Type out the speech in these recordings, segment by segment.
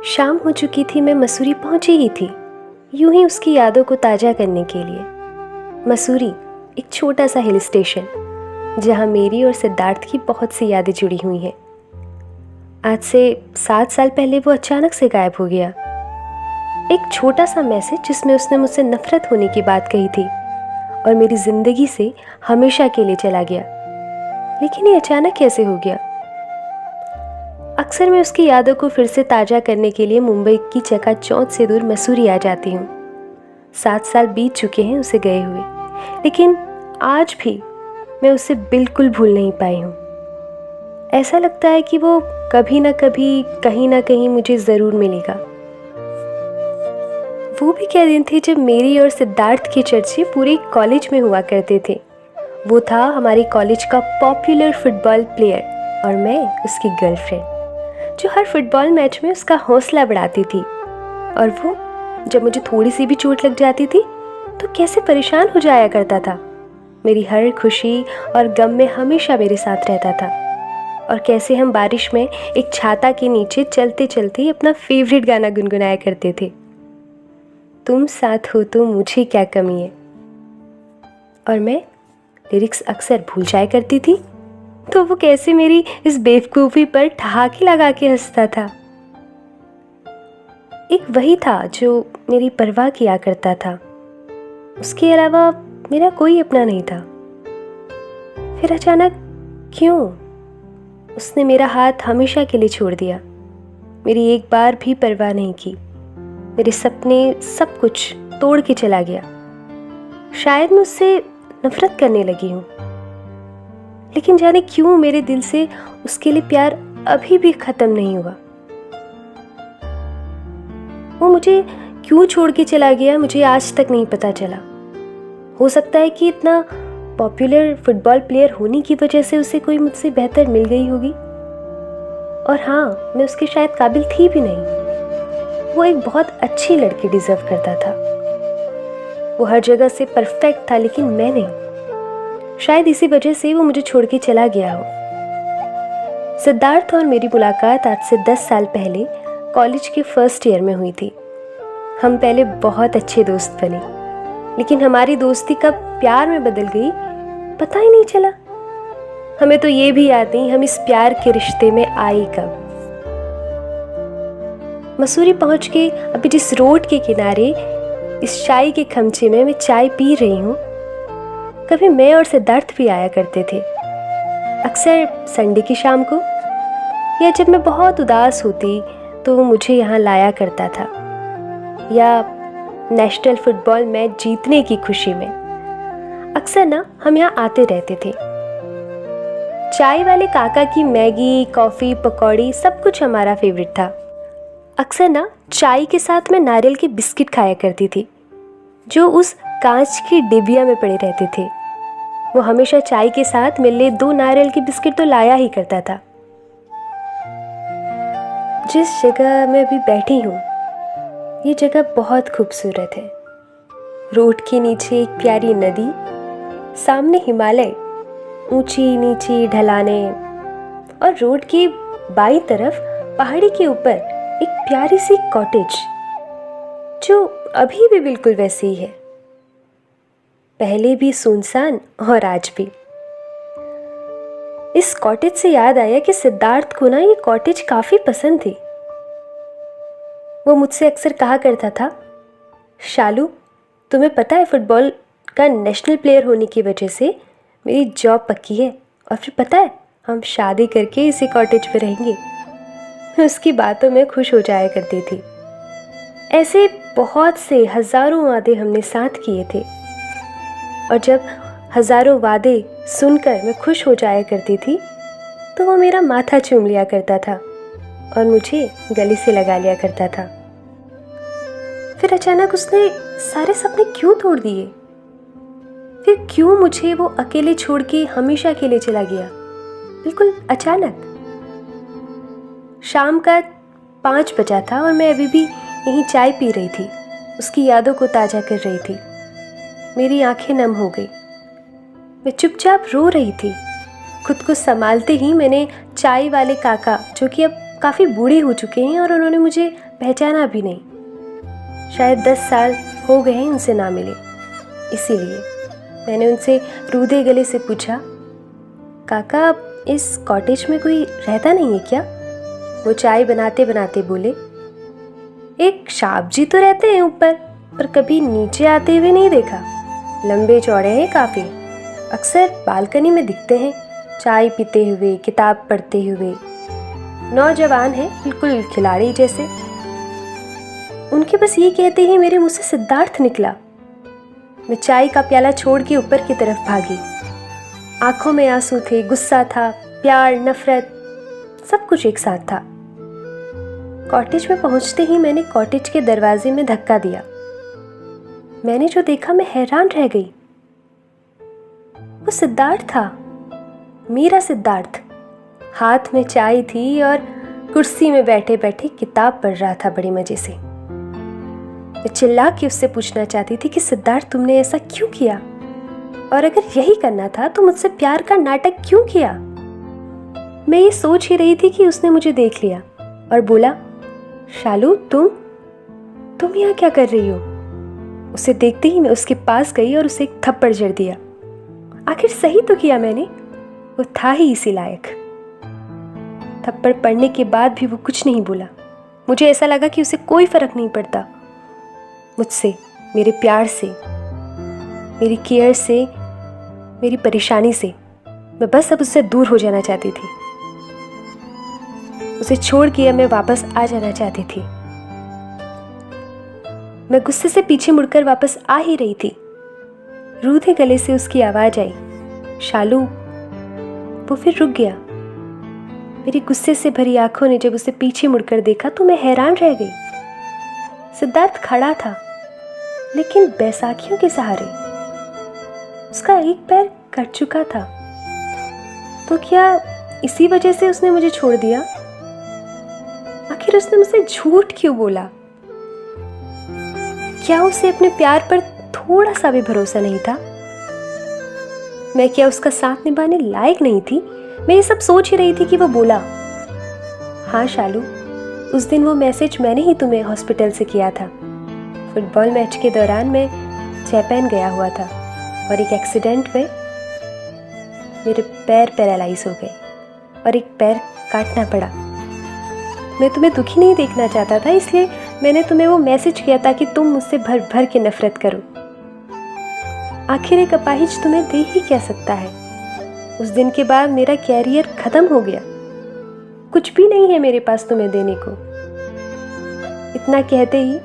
शाम हो चुकी थी, मैं मसूरी पहुंची ही थी, यूं ही उसकी यादों को ताज़ा करने के लिए। मसूरी एक छोटा सा हिल स्टेशन जहां मेरी और सिद्धार्थ की बहुत सी यादें जुड़ी हुई हैं। आज से 7 साल पहले वो अचानक से गायब हो गया। एक छोटा सा मैसेज जिसमें उसने मुझसे नफरत होने की बात कही थी और मेरी ज़िंदगी से हमेशा के लिए चला गया। लेकिन ये अचानक कैसे हो गया? अक्सर मैं उसकी यादों को फिर से ताज़ा करने के लिए मुंबई की चकाचौंध से दूर मसूरी आ जाती हूँ। 7 साल बीत चुके हैं उसे गए हुए, लेकिन आज भी मैं उसे बिल्कुल भूल नहीं पाई हूँ। ऐसा लगता है कि वो कभी ना कभी कहीं ना कहीं मुझे ज़रूर मिलेगा। वो भी क्या दिन थे जब मेरी और सिद्धार्थ के चर्चे पूरे कॉलेज में हुआ करते थे। वो था हमारे कॉलेज का पॉपुलर फुटबॉल प्लेयर और मैं उसकी गर्लफ्रेंड, जो हर फुटबॉल मैच में उसका हौसला बढ़ाती थी। और वो जब मुझे थोड़ी सी भी चोट लग जाती थी तो कैसे परेशान हो जाया करता था। मेरी हर खुशी और गम में हमेशा मेरे साथ रहता था। और कैसे हम बारिश में एक छाता के नीचे चलते चलते अपना फेवरेट गाना गुनगुनाया करते थे, तुम साथ हो तो मुझे क्या कमी है। और मैं लिरिक्स अक्सर भूल जाया करती थी तो वो कैसे मेरी इस बेवकूफ़ी पर ठहाके लगा के हंसता था। एक वही था जो मेरी परवाह किया करता था, उसके अलावा मेरा कोई अपना नहीं था। फिर अचानक क्यों उसने मेरा हाथ हमेशा के लिए छोड़ दिया। मेरी एक बार भी परवाह नहीं की, मेरे सपने सब कुछ तोड़ के चला गया। शायद मैं उससे नफरत करने लगी हूँ, लेकिन जाने क्यों मेरे दिल से उसके लिए प्यार अभी भी खत्म नहीं हुआ। वो मुझे क्यों छोड़ के चला गया मुझे आज तक नहीं पता चला। हो सकता है कि इतना पॉपुलर फुटबॉल प्लेयर होने की वजह से उसे कोई मुझसे बेहतर मिल गई होगी। और हाँ, मैं उसके शायद काबिल थी भी नहीं। वो एक बहुत अच्छी लड़की डिजर्व करता था। वो हर जगह से परफेक्ट था, लेकिन मैं नहीं। शायद इसी वजह से वो मुझे छोड़ के चला गया हो। सिद्धार्थ और मेरी मुलाकात आज से 10 साल पहले कॉलेज के फर्स्ट ईयर में हुई थी। हम पहले बहुत अच्छे दोस्त बने, लेकिन हमारी दोस्ती कब प्यार में बदल गई पता ही नहीं चला। हमें तो ये भी याद नहीं हम इस प्यार के रिश्ते में आए कब। मसूरी पहुंच के अभी जिस रोड के किनारे इस चाय के खमचे में मैं चाय पी रही हूँ, कभी मैं और सिद्धार्थ भी आया करते थे। अक्सर संडे की शाम को, या जब मैं बहुत उदास होती तो वो मुझे यहाँ लाया करता था, या नेशनल फुटबॉल मैच जीतने की खुशी में। अक्सर ना हम यहाँ आते रहते थे। चाय वाले काका की मैगी, कॉफ़ी, पकौड़ी सब कुछ हमारा फेवरेट था। अक्सर ना चाय के साथ मैं नारियल के बिस्किट खाया करती थी, जो उस कांच की डिबिया में पड़े रहते थे। वो हमेशा चाय के साथ मेरे लिए 2 नारियल के बिस्किट तो लाया ही करता था। जिस जगह मैं अभी बैठी हूँ, ये जगह बहुत खूबसूरत है। रोड के नीचे एक प्यारी नदी, सामने हिमालय, ऊंची नीची ढलाने, और रोड की बाईं तरफ पहाड़ी के ऊपर एक प्यारी सी कॉटेज, जो अभी भी बिल्कुल वैसी ही है। पहले भी सुनसान और आज भी। इस कॉटेज से याद आया कि सिद्धार्थ को ना ये कॉटेज काफी पसंद थी। वो मुझसे अक्सर कहा करता था, शालू तुम्हें पता है फुटबॉल का नेशनल प्लेयर होने की वजह से मेरी जॉब पक्की है, और फिर पता है हम शादी करके इसी कॉटेज पे रहेंगे। मैं उसकी बातों में खुश हो जाया करती थी। ऐसे बहुत से हजारों वादे हमने साथ किए थे, और जब हजारों वादे सुनकर मैं खुश हो जाया करती थी तो वो मेरा माथा चूम लिया करता था और मुझे गले से लगा लिया करता था। फिर अचानक उसने सारे सपने क्यों तोड़ दिए? फिर क्यों मुझे वो अकेले छोड़ के हमेशा के लिए चला गया, बिल्कुल अचानक? शाम का 5 बजा था और मैं अभी भी यहीं चाय पी रही थी, उसकी यादों को ताज़ा कर रही थी। मेरी आंखें नम हो गई। मैं चुपचाप रो रही थी। खुद को संभालते ही मैंने चाय वाले काका, जो कि अब काफ़ी बूढ़े हो चुके हैं और उन्होंने मुझे पहचाना भी नहीं। शायद 10 साल हो गए हैं उनसे ना मिले। इसीलिए मैंने उनसे रूधे गले से पूछा, काका इस कॉटेज में कोई रहता नहीं है क्या? वो चाय बनाते बनाते बोले, एक साहब जी तो रहते हैं ऊपर, पर कभी नीचे आते हुए नहीं देखा। लंबे चौड़े हैं काफ़ी, अक्सर बालकनी में दिखते हैं, चाय पीते हुए, किताब पढ़ते हुए। नौजवान हैं, बिल्कुल खिलाड़ी जैसे। उनके बस ये कहते ही मेरे मुंह से सिद्धार्थ निकला। मैं चाय का प्याला छोड़ के ऊपर की तरफ भागी। आंखों में आंसू थे, गुस्सा था, प्यार, नफरत, सब कुछ एक साथ था। कॉटेज में पहुंचते ही मैंने कॉटेज के दरवाजे में धक्का दिया। मैंने जो देखा मैं हैरान रह गई। वो सिद्धार्थ था, मेरा सिद्धार्थ। हाथ में चाय थी और कुर्सी में बैठे बैठे किताब पढ़ रहा था बड़े मजे से। मैं चिल्ला के उससे पूछना चाहती थी कि सिद्धार्थ तुमने ऐसा क्यों किया, और अगर यही करना था तो मुझसे प्यार का नाटक क्यों किया? मैं ये सोच ही रही थी कि उसने मुझे देख लिया और बोला, शालू तुम यहाँ क्या कर रही हो? उसे देखते ही मैं उसके पास गई और उसे एक थप्पड़ जड़ दिया। आखिर सही तो किया मैंने, वो था ही इसी लायक। थप्पड़ पड़ने के बाद भी वो कुछ नहीं बोला। मुझे ऐसा लगा कि उसे कोई फर्क नहीं पड़ता मुझसे, मेरे प्यार से, मेरी केयर से, मेरी परेशानी से। मैं बस अब उससे दूर हो जाना चाहती थी। उसे छोड़ के अब मैं वापस आ जाना चाहती थी। मैं गुस्से से पीछे मुड़कर वापस आ ही रही थी। रूधे गले से उसकी आवाज आई, शालू। वो फिर रुक गया। मेरी गुस्से से भरी आंखों ने जब उसे पीछे मुड़कर देखा तो मैं हैरान रह गई। सिद्धार्थ खड़ा था, लेकिन बैसाखियों के सहारे। उसका एक पैर कट चुका था। तो क्या इसी वजह से उसने मुझे छोड़ दिया? आखिर उसने मुझसे झूठ क्यों बोला? क्या उसे अपने प्यार पर थोड़ा सा भी भरोसा नहीं था? मैं क्या उसका साथ निभाने लायक नहीं थी? मैं ये सब सोच ही रही थी कि वो बोला, हाँ शालू, उस दिन वो मैसेज मैंने ही तुम्हें हॉस्पिटल से किया था। फुटबॉल मैच के दौरान मैं जापान गया हुआ था और एक एक्सीडेंट में मेरे पैर पैरालाइज हो गए और एक पैर काटना पड़ा। मैं तुम्हें दुखी नहीं देखना चाहता था, इसलिए मैंने तुम्हें वो मैसेज किया ताकि तुम मुझसे भर भर के नफरत करो। आखिर एक अपाहिज तुम्हें दे ही क्या सकता है? उस दिन के बाद मेरा कैरियर खत्म हो गया। कुछ भी नहीं है मेरे पास तुम्हें देने को। इतना कहते ही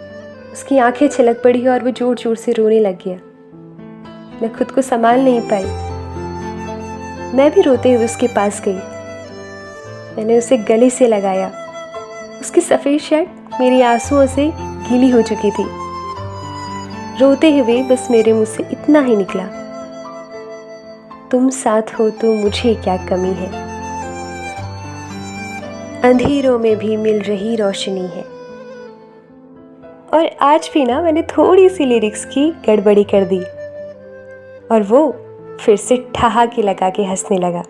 उसकी आंखें छलक पड़ी और वो जोर जोर से रोने लग गया। मैं खुद को संभाल नहीं पाई। मैं भी रोते हुए उसके पास गई। मैंने उसे गले से लगाया। उसकी सफेद शर्ट मेरी आंसुओं से गीली हो चुकी थी। रोते हुए बस मेरे मुंह से इतना ही निकला, तुम साथ हो तो मुझे क्या कमी है, अंधेरों में भी मिल रही रोशनी है। और आज भी ना मैंने थोड़ी सी लिरिक्स की गड़बड़ी कर दी और वो फिर से ठहाके लगा के हंसने लगा।